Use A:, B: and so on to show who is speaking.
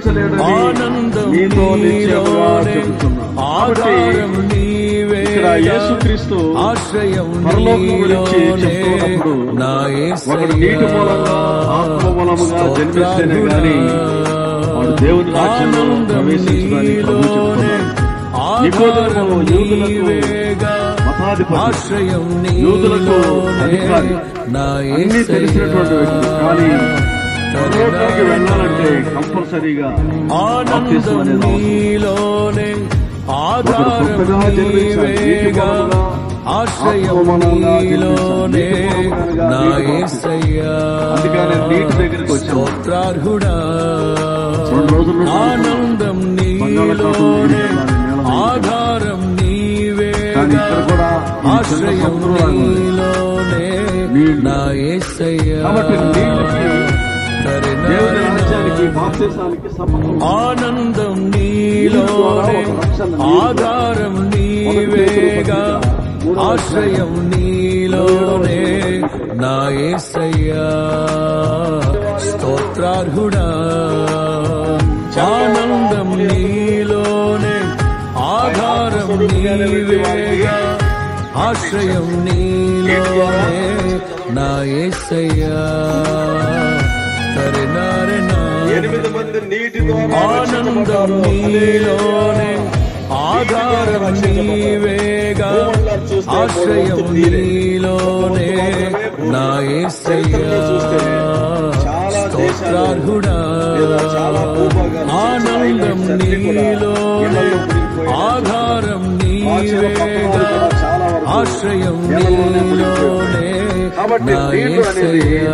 A: ఆనందం నీలోనే ఆధారం నీవేగా
B: యేసుక్రీస్తు
A: ఆశ్రయం
B: పరలోకం గురించి చెప్తున్నప్పుడు
A: నా
B: ఒకడు నీటి మూలంగా ఆత్మ మూలముగా జన్మిస్తేనే గాని వాడు దేవుని రాజ్యంలో ప్రవేశించడానికి ప్రభు చెప్తున్నాడు. నికోదేము యూదులకు మతాధిపతి, యూదులకు అధికారి, అన్ని తెలిసినటువంటి వ్యక్తి. కానీ పరలోకానికి వెళ్ళాలంటే కంపల్సరీగా బాప్తిస్మం అనేది అందుకని నీటి దగ్గరికి వచ్చాము. 2 రోజుల
A: ఆనందం నీలోనే ఆధారం నీవేగా ఆశ్రయం నీలోనే నా యేసయ్యా.
B: కాబట్టి దేవుని రాజ్యానికి బాప్తిస్మానికి సంబంధం.
A: ఆనందం నీలోనే ఆధారం నీవేగా ఆశ్రయం నీలోనే నా యేసయ్యా. స్తోత్రార్హుడా ఆనందం నీలోనే ఆధారం నీవేగా ఆశ్రయం నీలోనే నా యేసయ్యా. ఆనందం నీలోనే ఆధారం నీవేగా ఆశ్రయం నీలోనే నా యేసయ్యా. స్తోత్రార్హుడా ఆనందం నీలోనే ఆధారం నీవేగా ఆశ్రయం నీలోనే నా యేసయ్యా.